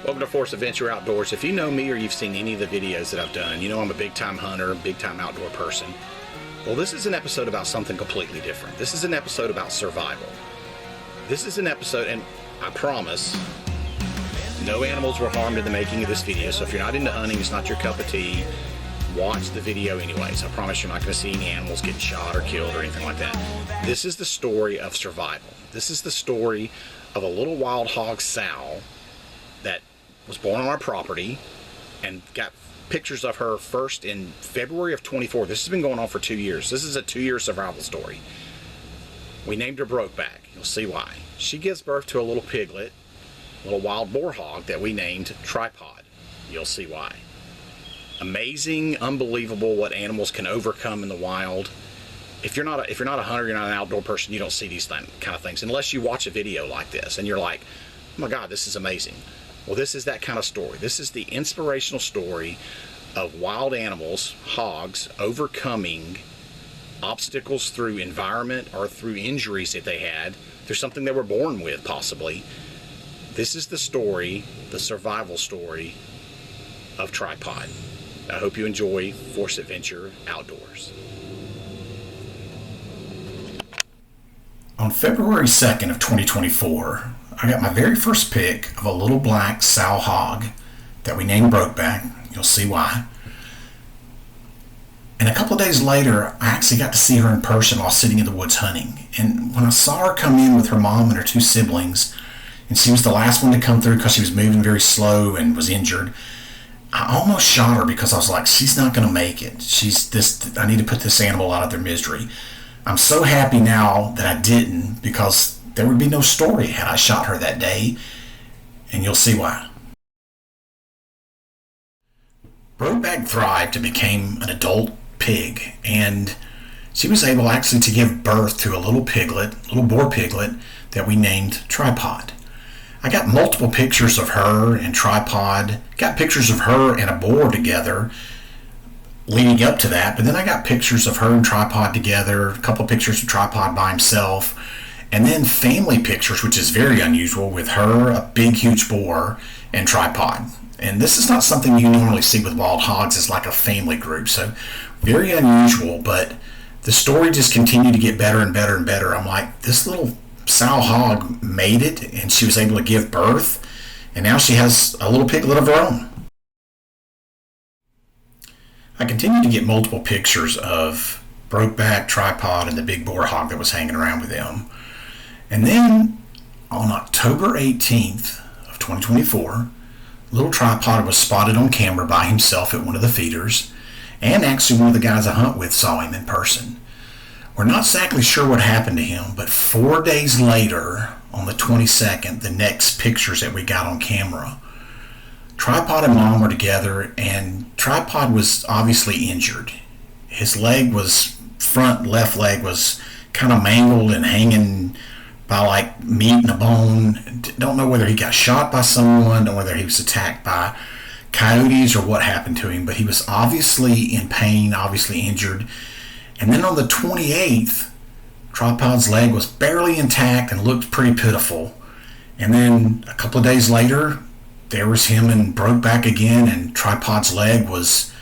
Welcome to Force Adventure Outdoors. If you know me or you've seen any of the videos that I've done, you know I'm a big-time hunter, big-time outdoor person. Well, this is an episode about something completely different. This is an episode about survival. This is an episode, and I promise, no animals were harmed in the making of this video, so if you're not into hunting, it's not your cup of tea, watch the video anyways. I promise you're not going to see any animals getting shot or killed or anything like that. This is the story of survival. This is the story of a little wild hog sow that was born on our property, and got pictures of her first in February of 24. This has been going on for 2 years. This is a 2-year survival story. We named her Brokeback. You'll see why. She gives birth to a little piglet, a little wild boar hog that we named Tripod. You'll see why. Amazing, unbelievable what animals can overcome in the wild. If you're not a hunter, you're not an outdoor person, you don't see these kind of things unless you watch a video like this and you're like, oh my God, this is amazing. Well, this is that kind of story. This is the inspirational story of wild animals, hogs, overcoming obstacles through environment or through injuries that they had, through something they were born with, possibly. This is the story, the survival story of Tripod. I hope you enjoy Force Adventure Outdoors. On February 2nd of 2024, I got my very first pic of a little black sow hog that we named Brokeback. You'll see why. And a couple of days later, I actually got to see her in person while sitting in the woods hunting. And when I saw her come in with her mom and her 2 siblings, and she was the last one to come through because she was moving very slow and was injured, I almost shot her because I was like, she's not going to make it. I need to put this animal out of their misery. I'm so happy now that I didn't, because there would be no story had I shot her that day, and you'll see why. Brokeback thrived and became an adult pig, and she was able actually to give birth to a little boar piglet that we named Tripod. I got multiple pictures of her and Tripod, got pictures of her and a boar together leading up to that, but then I got pictures of her and Tripod together, a couple pictures of Tripod by himself, and then family pictures, which is very unusual, with her, a big huge boar, and Tripod. And this is not something you normally see with wild hogs. It's like a family group, so very unusual, but the story just continued to get better and better and better. I'm like, this little sow hog made it, and she was able to give birth, and now she has a little piglet of her own. I continued to get multiple pictures of Brokeback, Tripod, and the big boar hog that was hanging around with them. And then on October 18th of 2024, little Tripod was spotted on camera by himself at one of the feeders, and actually one of the guys I hunt with saw him in person. We're not exactly sure what happened to him, but 4 days later, on the 22nd, the next pictures that we got on camera, Tripod and Mom were together, and Tripod was obviously injured. His front left leg was kind of mangled and hanging by like meat and a bone. Don't know whether he got shot by someone, don't know whether he was attacked by coyotes or what happened to him, but he was obviously in pain, obviously injured. And then on the 28th, Tripod's leg was barely intact and looked pretty pitiful. And then a couple of days later, there was him and Brokeback again, and Tripod's leg was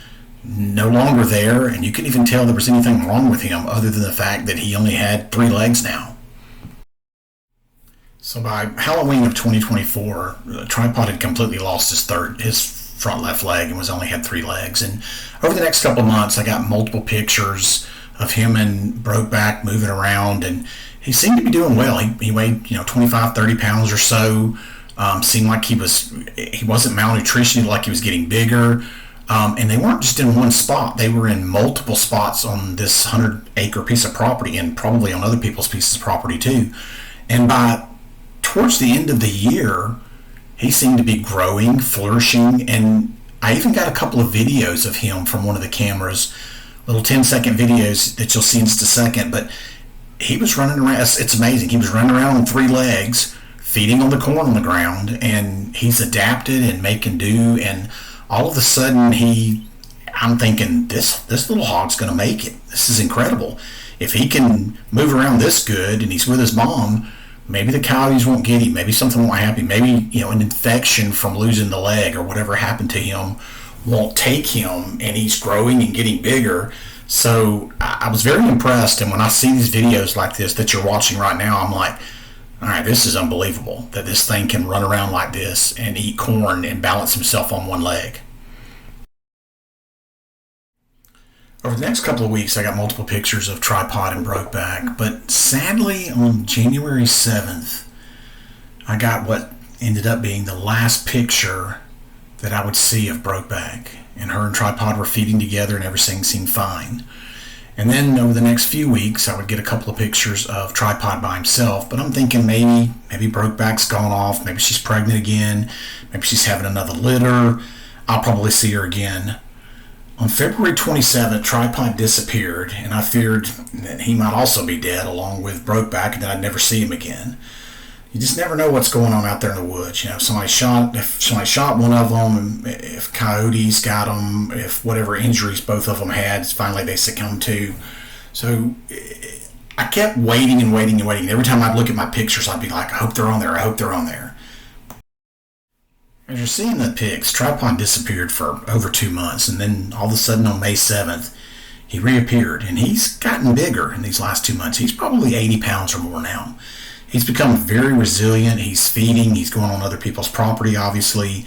no longer there, and you couldn't even tell there was anything wrong with him other than the fact that he only had 3 legs now. So by Halloween of 2024, Tripod had completely lost his front left leg, and only had 3 legs. And over the next couple of months, I got multiple pictures of him and Brokeback moving around, and he seemed to be doing well. He weighed 25, 30 pounds or so. Seemed like he wasn't malnutrition, he looked like he was getting bigger. And they weren't just in one spot. They were in multiple spots on this 100-acre piece of property, and probably on other people's pieces of property too. And towards the end of the year, he seemed to be growing, flourishing, and I even got a couple of videos of him from one of the cameras, little 10-second videos that you'll see in just a second, but he was running around. It's amazing. He was running around on 3 legs, feeding on the corn on the ground, and he's adapted and making do, and all of a sudden I'm thinking, this little hog's going to make it. This is incredible. If he can move around this good and he's with his mom, maybe the coyotes won't get him. Maybe something won't happen. Maybe, an infection from losing the leg or whatever happened to him won't take him, and he's growing and getting bigger. So I was very impressed. And when I see these videos like this that you're watching right now, I'm like, all right, this is unbelievable that this thing can run around like this and eat corn and balance himself on one leg. Over the next couple of weeks, I got multiple pictures of Tripod and Brokeback, but sadly on January 7th, I got what ended up being the last picture that I would see of Brokeback. And her and Tripod were feeding together and everything seemed fine. And then over the next few weeks, I would get a couple of pictures of Tripod by himself, but I'm thinking maybe Brokeback's gone off, maybe she's pregnant again, maybe she's having another litter. I'll probably see her again. On February 27th, Tripod disappeared, and I feared that he might also be dead along with Brokeback and that I'd never see him again. You just never know what's going on out there in the woods. If somebody shot one of them, if coyotes got them, if whatever injuries both of them had, finally they succumbed to. So I kept waiting and waiting and waiting. Every time I'd look at my pictures, I'd be like, I hope they're on there, I hope they're on there. As you're seeing the pics, Tripod disappeared for over 2 months, and then all of a sudden on May 7th, he reappeared, and he's gotten bigger in these last 2 months. He's probably 80 pounds or more now. He's become very resilient. He's feeding. He's going on other people's property, obviously,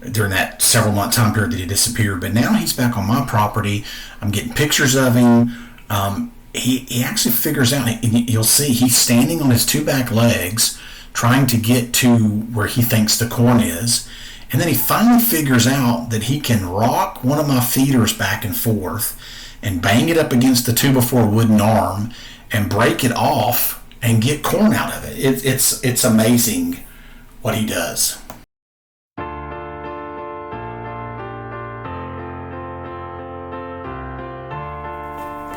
during that several month time period that he disappeared. But now he's back on my property. I'm getting pictures of him. He actually figures out, and you'll see, he's standing on his two back legs, trying to get to where he thinks the corn is. And then he finally figures out that he can rock one of my feeders back and forth and bang it up against the 2x4 wooden arm and break it off and get corn out of it. It's amazing what he does.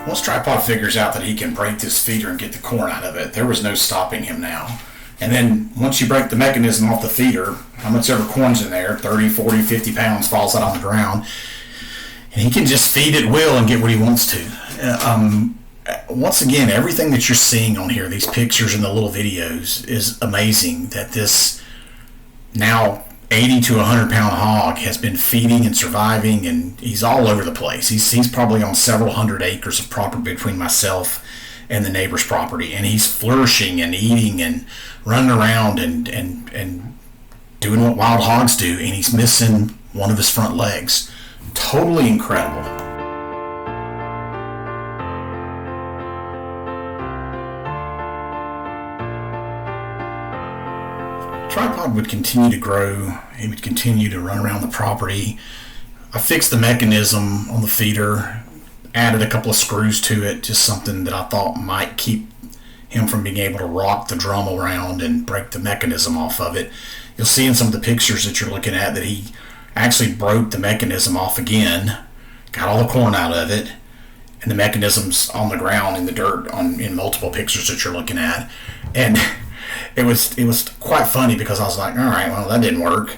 Once Tripod figures out that he can break this feeder and get the corn out of it, there was no stopping him now. And then once you break the mechanism off the feeder, how much ever corn's in there, 30, 40, 50 pounds falls out on the ground, and he can just feed at will and get what he wants to. Once again, everything that you're seeing on here, these pictures and the little videos, is amazing that this now 80 to 100 pound hog has been feeding and surviving, and he's all over the place. He's probably on several hundred acres of property between myself and the neighbor's property, and he's flourishing and eating and running around and doing what wild hogs do, and he's missing one of his front legs. Totally incredible. Tripod would continue to grow. He would continue to run around the property. I fixed the mechanism on the feeder, added a couple of screws to it, just something that I thought might keep him from being able to rock the drum around and break the mechanism off of it. You'll see in some of the pictures that you're looking at that he actually broke the mechanism off again, got all the corn out of it, and the mechanism's on the ground in the dirt in multiple pictures that you're looking at. And it was quite funny because I was like, all right, well, that didn't work.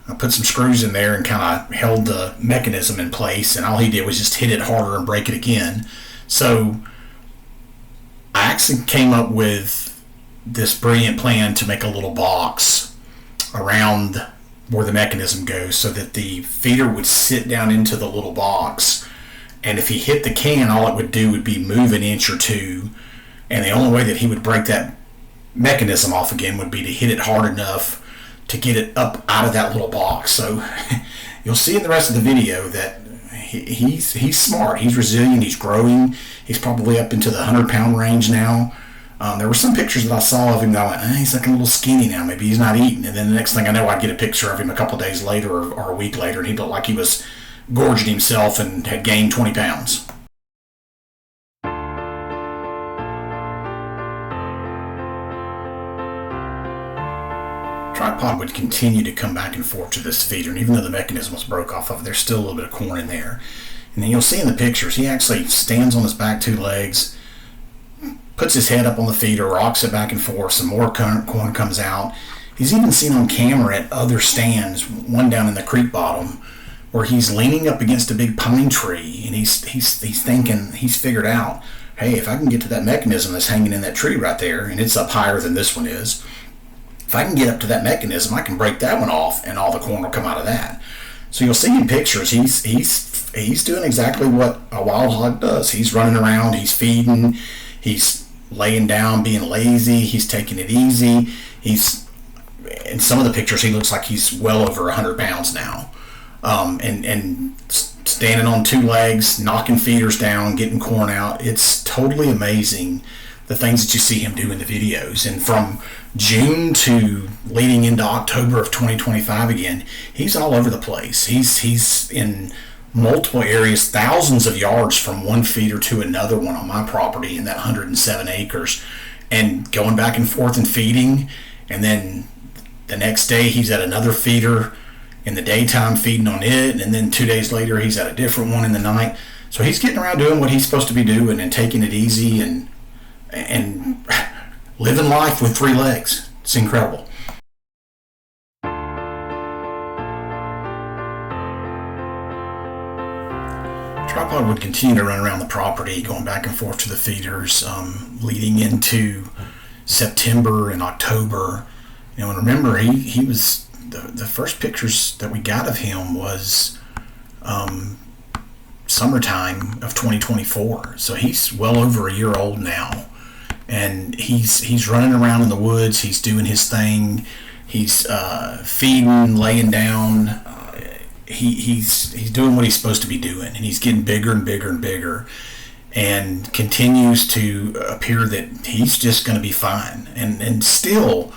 I put some screws in there and kind of held the mechanism in place, and all he did was just hit it harder and break it again. So I actually came up with this brilliant plan to make a little box around where the mechanism goes so that the feeder would sit down into the little box, and if he hit the can, all it would do would be move an inch or two, and the only way that he would break that mechanism off again would be to hit it hard enough to get it up out of that little box. So you'll see in the rest of the video that he's smart, he's resilient, he's growing. He's probably up into the 100-pound range now. There were some pictures that I saw of him that I went, he's looking a little skinny now, maybe he's not eating. And then the next thing I know, I'd get a picture of him a couple days later or a week later, and he looked like he was gorging himself and had gained 20 pounds. Tripod would continue to come back and forth to this feeder, and even though the mechanism was broke off of it, there's still a little bit of corn in there. And then you'll see in the pictures, he actually stands on his back two legs, puts his head up on the feeder, rocks it back and forth, some more corn comes out. He's even seen on camera at other stands, one down in the creek bottom, where he's leaning up against a big pine tree, and he's thinking, he's figured out, hey, if I can get to that mechanism that's hanging in that tree right there, and it's up higher than this one is, if I can get up to that mechanism, I can break that one off, and all the corn will come out of that. So you'll see in pictures, he's doing exactly what a wild hog does. He's running around, he's feeding, he's laying down, being lazy, he's taking it easy. In some of the pictures, he looks like he's well over 100 pounds now, and standing on two legs, knocking feeders down, getting corn out. It's totally amazing the things that you see him do in the videos. And from June to leading into October of 2025 again, he's all over the place. He's in multiple areas, thousands of yards from one feeder to another one on my property in that 107 acres, and going back and forth and feeding. And then the next day he's at another feeder in the daytime feeding on it, and then 2 days later he's at a different one in the night. So he's getting around doing what he's supposed to be doing and taking it easy and living life with 3 legs. It's incredible. Tripod would continue to run around the property, going back and forth to the feeders, leading into September and October. And remember, he was the first pictures that we got of him was summertime of 2024. So he's well over a year old now, and he's running around in the woods. He's doing his thing. He's feeding, laying down. He's doing what he's supposed to be doing, and he's getting bigger and bigger and bigger, and continues to appear that he's just going to be fine. And still,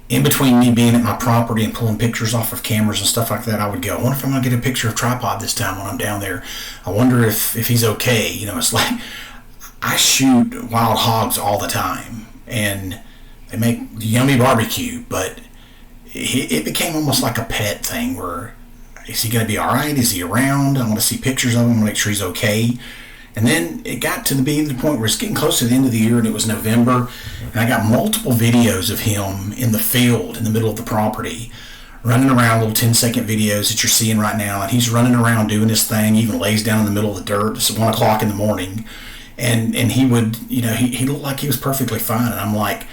in between me being at my property and pulling pictures off of cameras and stuff like that, I would go, I wonder if I'm going to get a picture of Tripod this time when I'm down there. I wonder if he's okay. It's like I shoot wild hogs all the time, and they make yummy barbecue, but it became almost like a pet thing where, is he going to be all right? Is he around? I want to see pictures of him, make sure he's okay. And then it got to the point where it's getting close to the end of the year, and it was November, and I got multiple videos of him in the field in the middle of the property, running around, little 10-second videos that you're seeing right now, and he's running around doing his thing. He even lays down in the middle of the dirt. It's 1 o'clock in the morning, and he would, he looked like he was perfectly fine. And I'm like,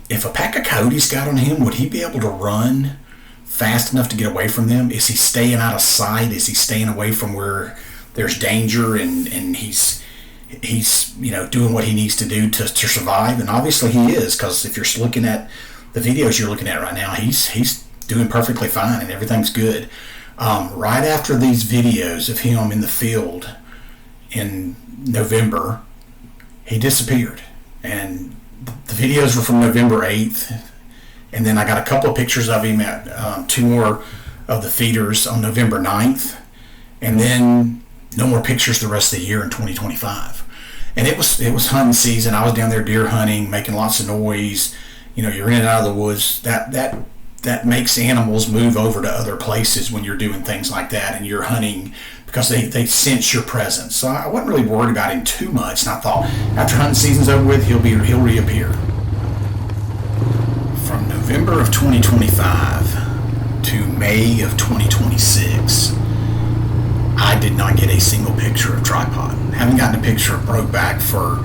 if a pack of coyotes got on him, would he be able to run fast enough to get away from them? Is he staying out of sight? Is he staying away from where there's danger, and he's doing what he needs to do to survive? And obviously he is, because if you're looking at the videos you're looking at right now, he's doing perfectly fine and everything's good. Right after these videos of him in the field in November, he disappeared, and the videos were from November 8th. And then I got a couple of pictures of him at 2 more of the feeders on November 9th. And then no more pictures the rest of the year in 2025. And it was hunting season. I was down there deer hunting, making lots of noise. You're in and out of the woods. That makes animals move over to other places when you're doing things like that and you're hunting, because they sense your presence. So I wasn't really worried about him too much. And I thought, after hunting season's over with, he'll reappear. From November of 2025 to May of 2026, I did not get a single picture of Tripod. I haven't gotten a picture of Brokeback for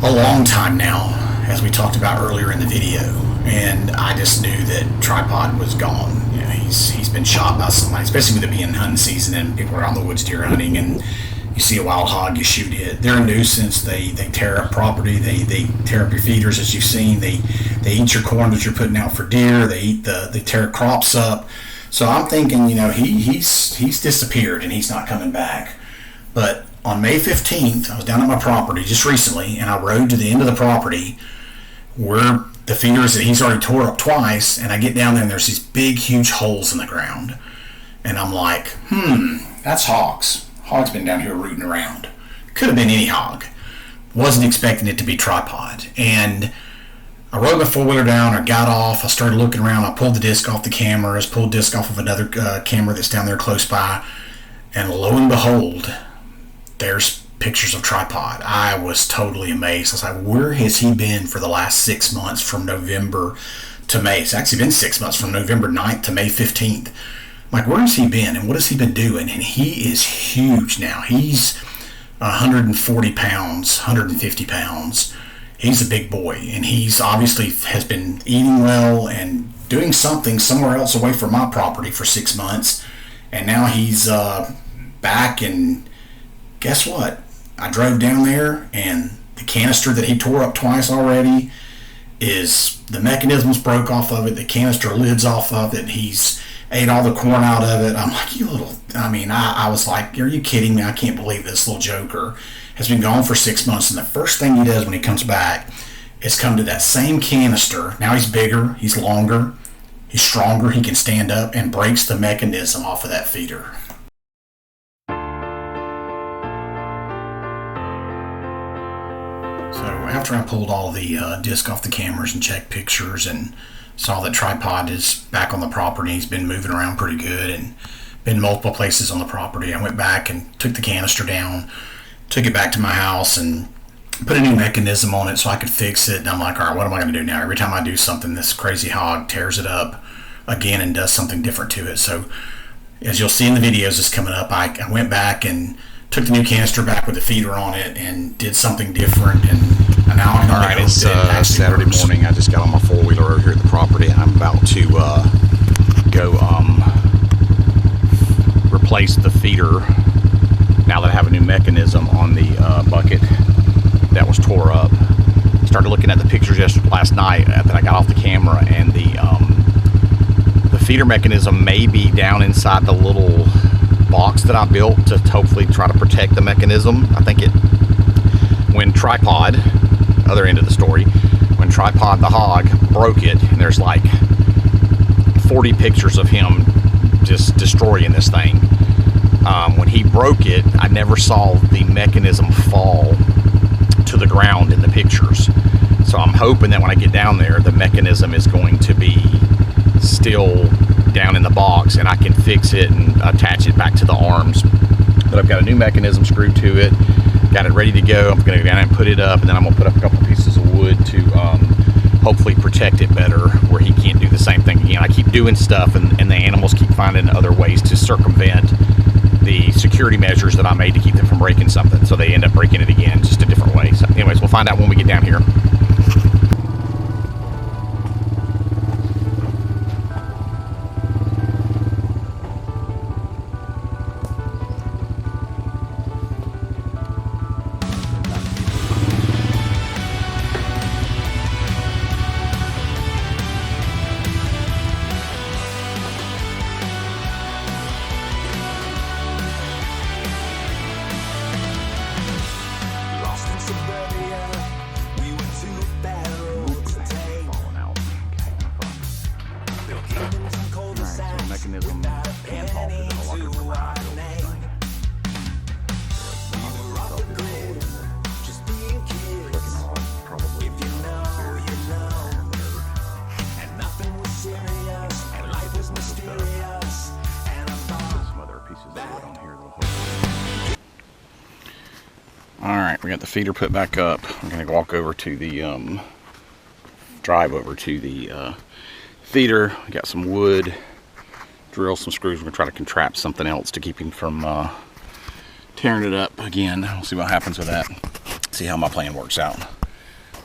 a long time now, as we talked about earlier in the video, and I just knew that Tripod was gone. He's been shot by somebody, especially with it being hunting season and people are out in the woods deer hunting, and you see a wild hog, you shoot it. They're a nuisance. They tear up property. They tear up your feeders, as you've seen. They eat your corn that you're putting out for deer. They tear crops up. So I'm thinking, he's disappeared and he's not coming back. But on May 15th, I was down at my property just recently, and I rode to the end of the property where the feeders that he's already tore up twice, and I get down there and there's these big, huge holes in the ground. And I'm like, that's hogs. Hog's been down here rooting around. Could have been any hog. Wasn't expecting it to be Tripod. And I rode my four-wheeler down. I got off. I started looking around. I pulled the disc off the cameras, pulled disc off of another camera that's down there close by. And lo and behold, there's pictures of Tripod. I was totally amazed. I was like, where has he been for the last 6 months from November to May? It's actually been 6 months from November 9th to May 15th. I'm like, where has he been and what has he been doing? And he is huge now. He's 140 pounds, 150 pounds. He's a big boy, and he's obviously has been eating well and doing something somewhere else away from my property for 6 months. And now he's back, and guess what? I drove down there, and the canister that he tore up twice already is the mechanisms broke off of it, the canister lid's off of it. He's ate all the corn out of it. I'm like, you little, I was like, are you kidding me? I can't believe this little joker has been gone for 6 months, and the first thing he does when he comes back is come to that same canister. Now he's bigger, he's longer, he's stronger, he can stand up, and breaks the mechanism off of that feeder. So after I pulled all the disc off the cameras and checked pictures and saw that Tripod is back on the property, he's been moving around pretty good and been multiple places on the property, I went back and took the canister down, took it back to my house and put a new mechanism on it so I could fix it. And I'm like, all right, what am I going to do now? Every time I do something, this crazy hog tears it up again and does something different to it. So as you'll see in the videos that's coming up, I went back and took the new canister back with the feeder on it and did something different. And now I'm all right, it's Saturday morning. I just got on my four-wheeler over here at the property, and I'm about to go replace the feeder now that I have a new mechanism on the bucket that was tore up. Started looking at the pictures last night that I got off the camera, and the feeder mechanism may be down inside the little box that I built to hopefully try to protect the mechanism. I think when Tripod, other end of the story, when Tripod the hog broke it, and there's like 40 pictures of him just destroying this thing. When he broke it, I never saw the mechanism fall to the ground in the pictures. So I'm hoping that when I get down there, the mechanism is going to be still down in the box and I can fix it and attach it back to the arms. But I've got a new mechanism screwed to it, got it ready to go. I'm going to go down and put it up, and then I'm going to put up a couple pieces of wood to hopefully protect it better where he can't do the same thing again. I keep doing stuff, and the animals keep finding other ways to circumvent the security measures that I made to keep them from breaking something, so they end up breaking it again, just a different way. So anyways, we'll find out when we get down here. Mechanism can fall through the locker for probably and nothing was serious and life was mysterious and I thought some other pieces of wood on here that'll. Alright, we got the feeder put back up. I'm gonna walk over to the drive over to the feeder. We got some wood, drill some screws. We're gonna try to contract something else to keep him from tearing it up again. We'll see what happens with that. See how my plan works out.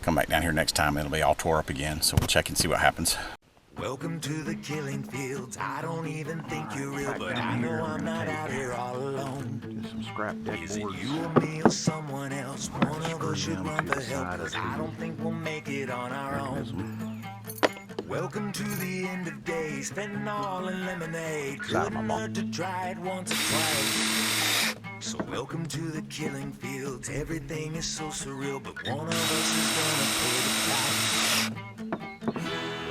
Come back down here next time, it'll be all tore up again, so we'll check and see what happens. Welcome to the killing fields. I don't even think you're real, but I know I'm not out here all alone. Some scrap deck Is it boards. you or me or someone else? One of us should run for help, 'cause I don't think we'll make it on our own. Welcome to the end of days, fentanyl and lemonade. Couldn't hurt to try it once or twice. So welcome to the killing fields. Everything is so surreal, but one of us is gonna pay the price.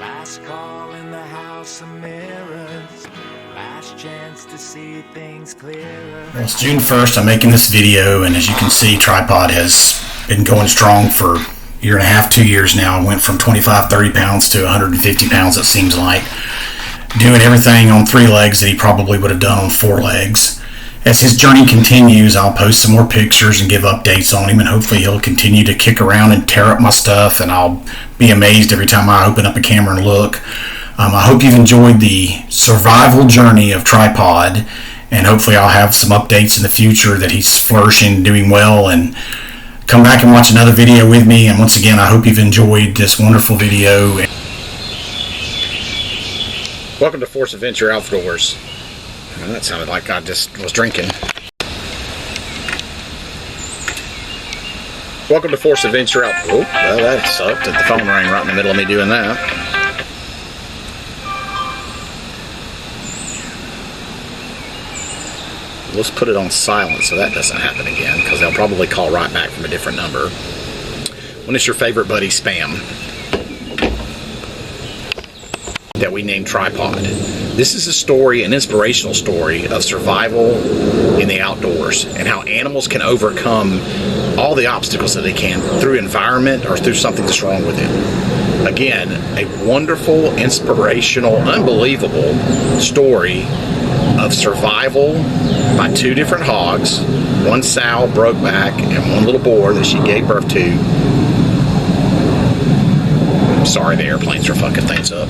Last call in the house of mirrors. Last chance to see things clearer. Well, it's June 1st. I'm making this video, and as you can see, Tripod has been going strong for a year and a half, 2 years now. I went from 25, 30 pounds to 150 pounds, it seems like. Doing everything on 3 legs that he probably would have done on 4 legs. As his journey continues, I'll post some more pictures and give updates on him, and hopefully he'll continue to kick around and tear up my stuff, and I'll be amazed every time I open up a camera and look. I hope you've enjoyed the survival journey of Tripod, and hopefully I'll have some updates in the future that he's flourishing, doing well, and come back and watch another video with me. And once again, I hope you've enjoyed this wonderful video. Welcome to Force Adventure Outdoors. Well, that sounded like I just was drinking. Welcome to Force Adventure Out. Oh, well, that sucked. The phone rang right in the middle of me doing that. Let's put it on silent so that doesn't happen again, because they'll probably call right back from a different number. When it's your favorite buddy Spam that we named Tripod. This is a story, an inspirational story of survival in the outdoors and how animals can overcome all the obstacles that they can through environment or through something that's wrong with it. Again, a wonderful, inspirational, unbelievable story of survival by two different hogs, one sow, Brokeback, and one little boar that she gave birth to. Sorry, the airplanes are fucking things up.